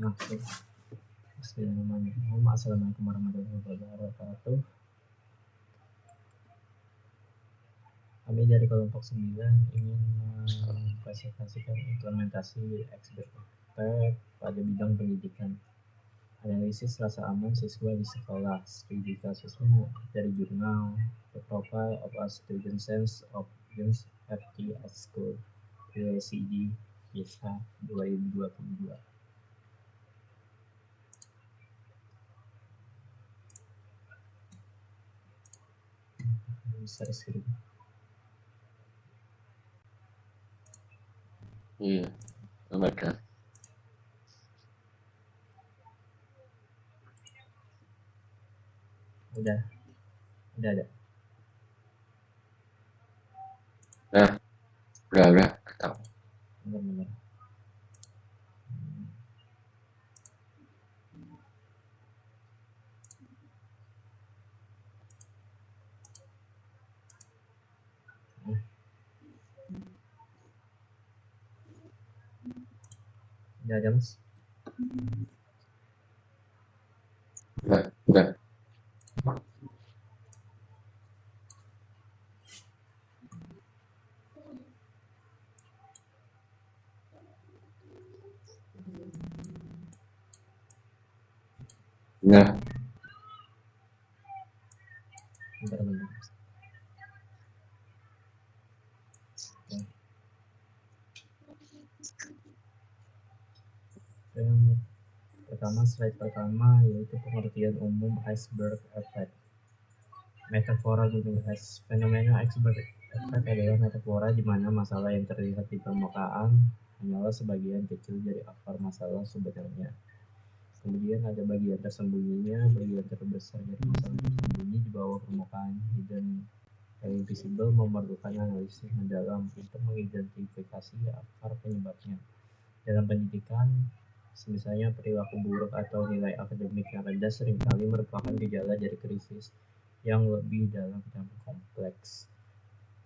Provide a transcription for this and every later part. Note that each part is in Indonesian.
Bismillahirrahmanirrahim. Assalamualaikum warahmatullahi wabarakatuh. Kami dari kelompok 9 ingin mempresentasikan implementasi Xbert pada bidang pendidikan. Analisis rasa aman siswa di sekolah. Studi kasusnya dari jurnal The Profile of a Student Sense of Safety at School, PLCD, YESA 2022. Besar sekali. Iya, baca. Udah ada. Udah tahu. Benar. Udah ada, Mas? Udah. Nah, Bentar. Yang pertama, slide pertama yaitu pengertian umum iceberg effect. Metafora gunung es. Fenomena iceberg effect adalah metafora di mana masalah yang terlihat di permukaan hanyalah sebagian kecil dari akar masalah sebenarnya. Kemudian ada bagian tersembunyinya, bagian terbesar dari masalah tersembunyi di bawah permukaan. Hidden invisible memerlukan analisis mendalam untuk mengidentifikasi akar penyebabnya. Dalam pendidikan, misalnya perilaku buruk atau nilai akademik yang rendah seringkali merupakan gejala dari krisis yang lebih dalam dan kompleks.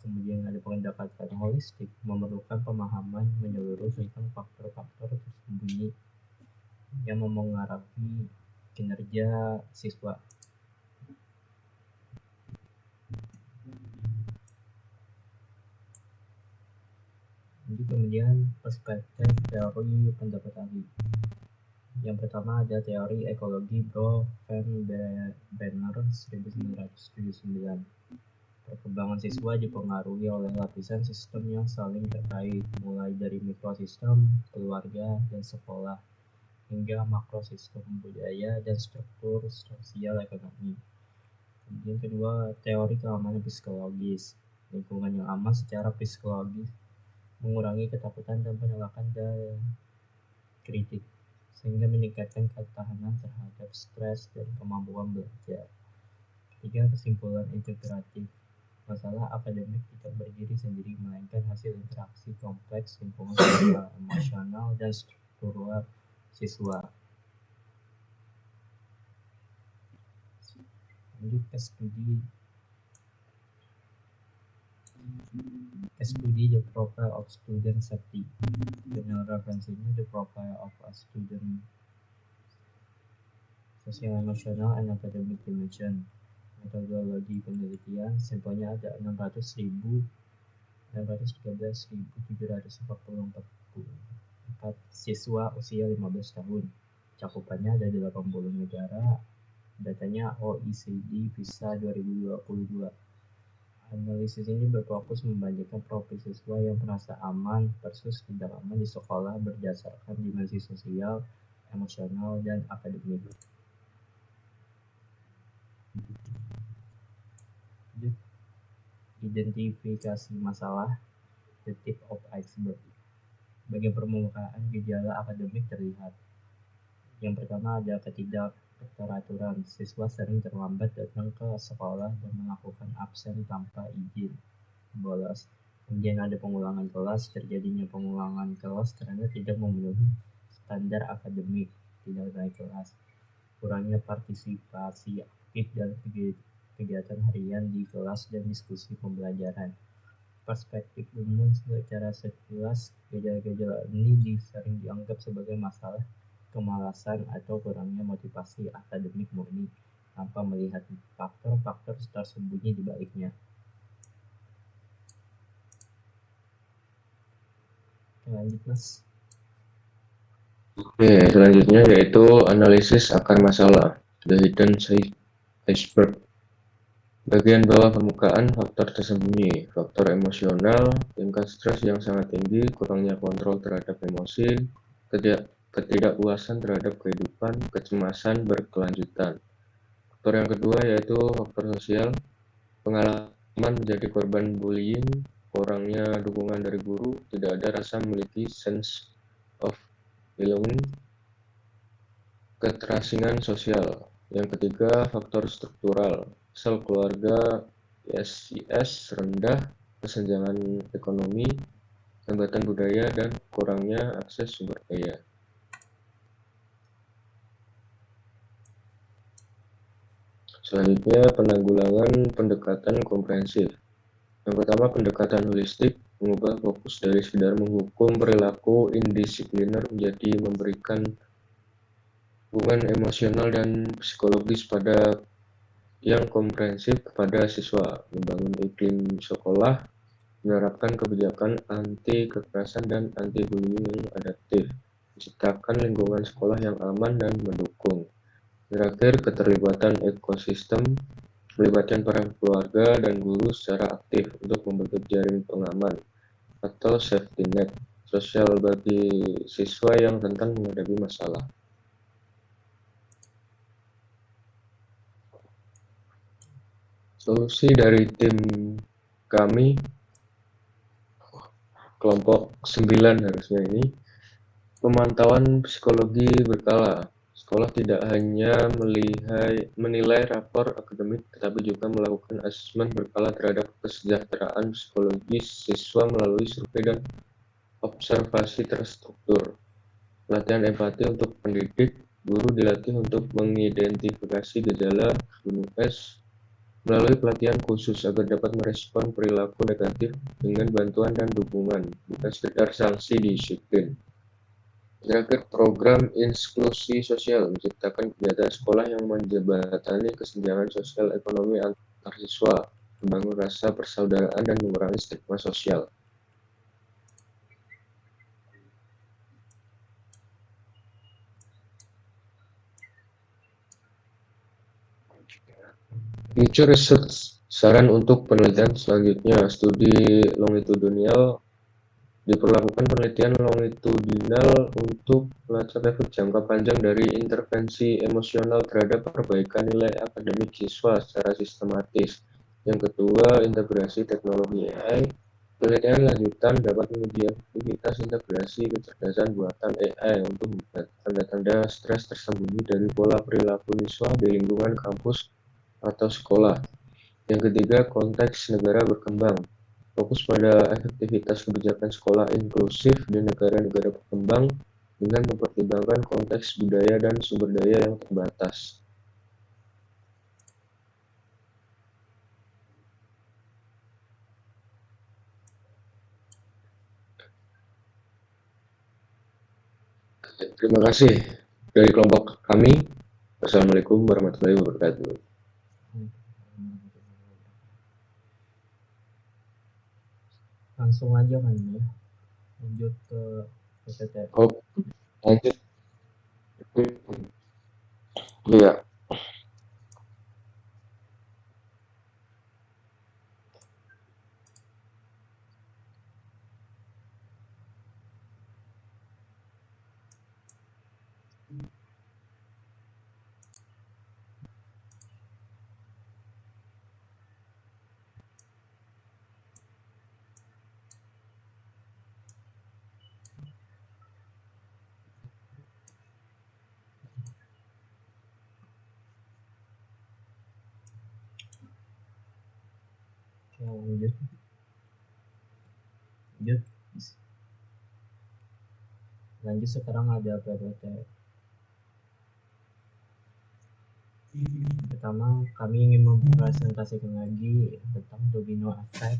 Kemudian ada pendekatan holistik, memerlukan pemahaman menyeluruh tentang faktor-faktor tersembunyi yang memengaruhi kinerja siswa. Kemudian perspektif teori pendapat ahli. Yang pertama ada teori ekologi Bro Van Benner 1979. Perkembangan siswa dipengaruhi oleh lapisan sistem yang saling terkait, mulai dari mikrosistem, keluarga, dan sekolah, hingga makrosistem budaya dan struktur sosial ekonomi. Kemudian kedua, teori keamanan psikologis. Lingkungan yang aman secara psikologis mengurangi ketakutan dan penolakan dan kritik, sehingga meningkatkan ketahanan terhadap stres dan kemampuan belajar. Ketiga, kesimpulan integratif. Masalah akademik tidak berdiri sendiri, melainkan hasil interaksi kompleks lingkungan sosial, emosional, dan struktural siswa. Lanjut ke studi The Profile of Student Safety. Jurnal referensinya The Profile of a Student Social, Emotional, and Academic Dimension. Metodologi penelitian, sampelnya ada 613.744 siswa usia 15 tahun. Cakupannya ada 80 negara. Datanya OECD PISA 2022. Analisis ini berfokus membandingkan profil siswa yang merasa aman versus tidak aman di sekolah berdasarkan dimensi sosial, emosional, dan akademik. Identifikasi masalah, the tip of iceberg. Bagian permukaan gejala akademik terlihat. Yang pertama ada ketidakteraturan. Siswa sering terlambat datang ke sekolah dan melakukan absen tanpa izin. Bolos. Kemudian ada pengulangan kelas. Terjadinya pengulangan kelas karena tidak memenuhi standar akademik, tidak naik kelas. Kurangnya partisipasi aktif dalam kegiatan harian di kelas dan diskusi pembelajaran. Perspektif umum secara sekilas, gejala-gejala ini sering dianggap sebagai masalah kemalasan atau kurangnya motivasi akademik murni tanpa melihat faktor-faktor tersembunyi di baliknya. Lanjut, Mas. Oke, selanjutnya yaitu analisis akar masalah, the hidden iceberg. Bagian bawah permukaan faktor tersembunyi, faktor emosional, tingkat stres yang sangat tinggi, kurangnya kontrol terhadap emosi, ketidakpuasan terhadap kehidupan, kecemasan berkelanjutan. Faktor yang kedua yaitu faktor sosial, pengalaman menjadi korban bullying, kurangnya dukungan dari guru, tidak ada rasa memiliki sense of belonging, keterasingan sosial. Yang ketiga, faktor struktural, sel keluarga ISIS rendah, kesenjangan ekonomi, hambatan budaya, dan kurangnya akses sumber daya. Selanjutnya, penanggulangan pendekatan komprehensif. Yang pertama, pendekatan holistik, mengubah fokus dari sekedar menghukum perilaku indisipliner menjadi memberikan hubungan emosional dan psikologis pada yang komprehensif kepada siswa, membangun iklim sekolah, menerapkan kebijakan anti kekerasan dan anti bullying yang adaptif, menciptakan lingkungan sekolah yang aman dan mendukung. Terakhir, keterlibatan ekosistem, melibatkan para keluarga dan guru secara aktif untuk membentuk jaring pengaman atau safety net sosial bagi siswa yang rentan menghadapi masalah. Solusi dari tim kami, kelompok 9 harusnya ini, pemantauan psikologi berkala. Sekolah tidak hanya menilai rapor akademik, tetapi juga melakukan asesmen berkala terhadap kesejahteraan psikologis siswa melalui survei dan observasi terstruktur. Pelatihan empati untuk pendidik, guru dilatih untuk mengidentifikasi gejala gunung es melalui pelatihan khusus agar dapat merespon perilaku negatif dengan bantuan dan dukungan, bukan sekedar sanksi disiplin. Terakhir, program inklusi sosial, menciptakan kegiatan sekolah yang menjembatani kesenjangan sosial ekonomi antar siswa, membangun rasa persaudaraan dan mengurangi stigma sosial. Future research, saran untuk penelitian selanjutnya, studi longitudinal. Diperlakukan penelitian longitudinal untuk melacak efek jangka panjang dari intervensi emosional terhadap perbaikan nilai akademik siswa secara sistematis. Yang kedua, integrasi teknologi AI. Penelitian lanjutan dapat menguji efektivitas integrasi kecerdasan buatan AI untuk membuat tanda-tanda stres tersembunyi dari pola perilaku siswa di lingkungan kampus atau sekolah. Yang ketiga, konteks negara berkembang. Fokus pada efektivitas kebijakan sekolah inklusif di negara-negara berkembang dengan mempertimbangkan konteks budaya dan sumber daya yang terbatas. Terima kasih dari kelompok kami. Wassalamualaikum warahmatullahi wabarakatuh. Langsung aja kan ya, lanjut ke PPT. Oh, lanjut. Iya. Lanjut. Lanjut sekarang ada PPT. Pertama, kami ingin mempresentasikan lagi tentang domino effect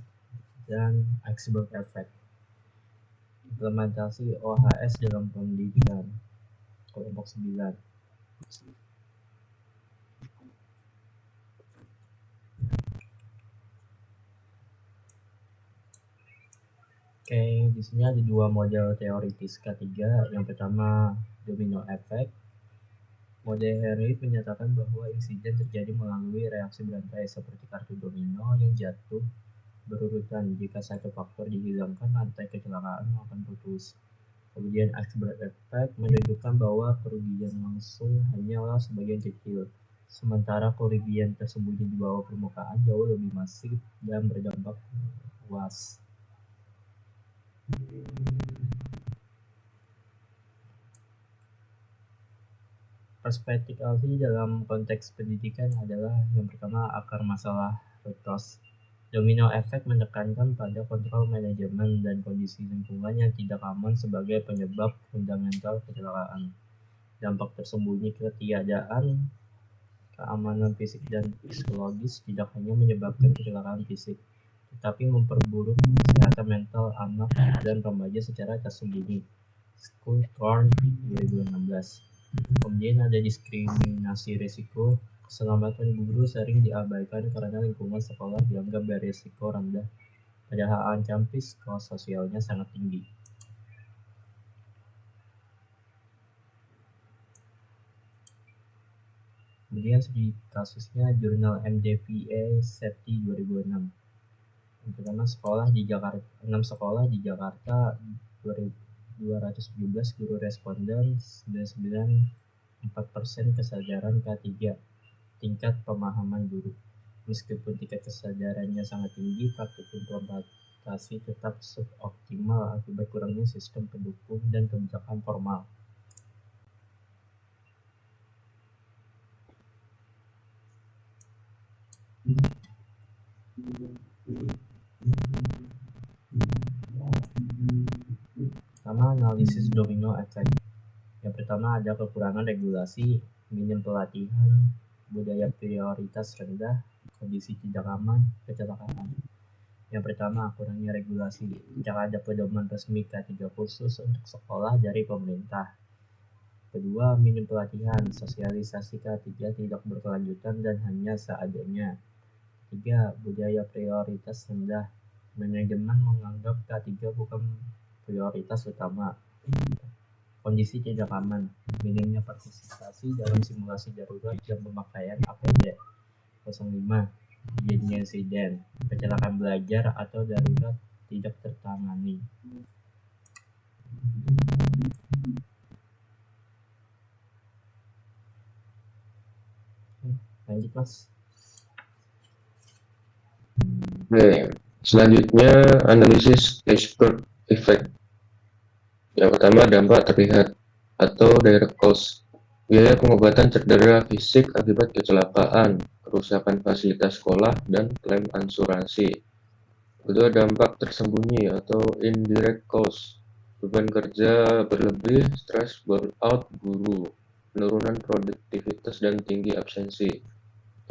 dan iceberg effect. Implementasi OHS dalam pendidikan. kelompok 9. Oke, di sini ada dua model teoritis K3. Yang pertama, domino effect. Model Henry menyatakan bahwa insiden terjadi melalui reaksi berantai seperti kartu domino yang jatuh berurutan. Jika satu faktor dihilangkan, rantai kecelakaan akan putus. Kemudian iceberg effect menunjukkan bahwa kerugian langsung hanyalah sebagian kecil, sementara kerugian tersembunyi di bawah permukaan jauh lebih masif dan berdampak luas. Perspektif ahli dalam konteks pendidikan adalah yang pertama, akar masalah root cause. Domino effect menekankan pada kontrol manajemen dan kondisi lingkungan yang tidak aman sebagai penyebab fundamental kecelakaan. Dampak tersembunyi ketiadaan keamanan fisik dan psikologis tidak hanya menyebabkan kecelakaan fisik, tetapi memperburuk kesehatan mental anak dan remaja secara tersembunyi. School Thorn 2016. Kemudian ada diskriminasi risiko. Keselamatan guru sering diabaikan karena lingkungan sekolah dianggap berisiko rendah, padahal ancam psikososialnya sangat tinggi. Kemudian studi kasusnya jurnal MDPA Safety 2006. Yang pertama, 6 sekolah di Jakarta, 217 guru responden, 99,4% kesadaran K3, tingkat pemahaman guru. Meskipun tingkat kesadarannya sangat tinggi, praktik implementasi tetap suboptimal akibat kurangnya sistem pendukung dan kebijakan formal. Pertama, analisis domino effect. Yang pertama ada kekurangan regulasi, minim pelatihan, budaya prioritas rendah, kondisi tidak aman, kecelakaan. Yang pertama, kurangnya regulasi. Tidak ada pedoman resmi K3 khusus untuk sekolah dari pemerintah. Kedua, minim pelatihan, sosialisasi K3 tidak berkelanjutan dan hanya seadanya. Tiga, budaya prioritas rendah. Manajemen menganggap K3 bukan prioritas utama. Kondisi tidak aman, minimnya partisipasi dalam simulasi darurat dan pemakaian APD. 05, terjadinya insiden, kecelakaan belajar atau darurat tidak tertangani. Lanjut, Mas. Oke, selanjutnya analisis iceberg effect. Yang pertama, dampak terlihat atau direct cause. Biaya pengobatan cedera fisik akibat kecelakaan, kerusakan fasilitas sekolah, dan klaim asuransi. Kedua, dampak tersembunyi atau indirect cause. Beban kerja berlebih, stres, burnout guru, penurunan produktivitas dan tinggi absensi.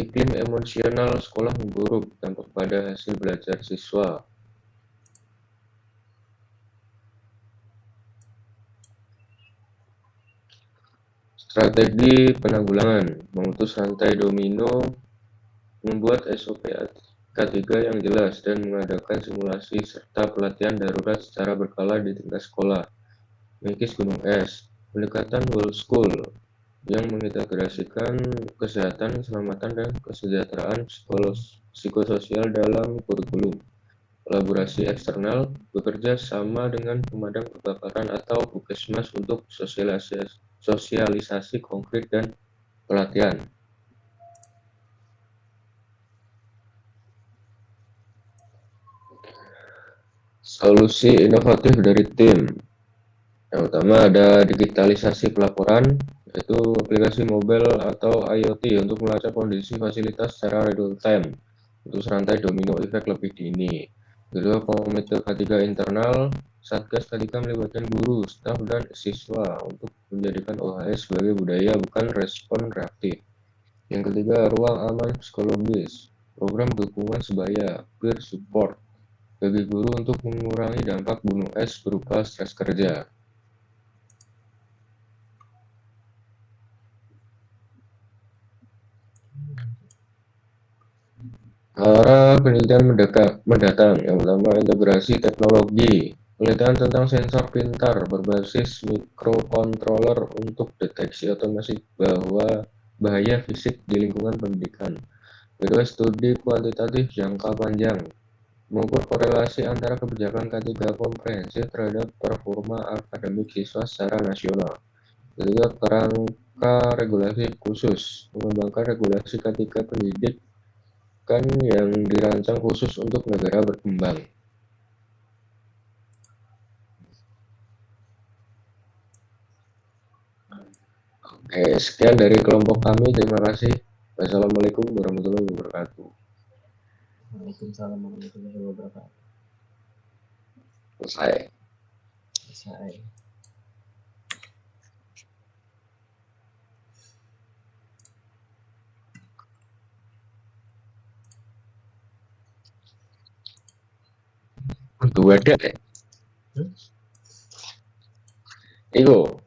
Iklim emosional sekolah memburuk, dampak pada hasil belajar siswa. Strategi penanggulangan, memutus rantai domino, membuat SOP K3 yang jelas, dan mengadakan simulasi serta pelatihan darurat secara berkala di tingkat sekolah. Mengikis gunung es, pendekatan whole school, yang mengintegrasikan kesehatan, keselamatan, dan kesejahteraan psikososial dalam kurikulum. Kolaborasi eksternal, bekerja sama dengan pemadam kebakaran atau puskesmas untuk sosialisasi konkret dan pelatihan. Solusi inovatif dari tim. Yang pertama ada digitalisasi pelaporan, yaitu aplikasi mobile atau IoT untuk melacak kondisi fasilitas secara real time, untuk rantai domino effect lebih dini. Kedua, komite K3 internal, Satgas K3 melibatkan guru, staf, dan siswa untuk menjadikan OHS sebagai budaya bukan respon reaktif. Yang ketiga, ruang aman psikologis, program dukungan sebaya, peer support, bagi guru untuk mengurangi dampak gunung es berupa stres kerja. penelitian mendatang. Yang pertama, integrasi teknologi. Penelitian tentang sensor pintar berbasis mikrokontroler untuk deteksi otomatis bahaya fisik di lingkungan pendidikan. Kedua, studi kuantitatif jangka panjang. Mengukur korelasi antara kebijakan K3 komprehensif terhadap performa akademik siswa secara nasional. Ketiga, kerangka regulasi khusus. Mengembangkan regulasi K3 pendidikan yang dirancang khusus untuk negara berkembang. Oke, sekian dari kelompok kami. Terima kasih. Wassalamualaikum warahmatullahi wabarakatuh. Waalaikumsalam warahmatullahi wabarakatuh. Selesai. Untuk wadah ya? Iku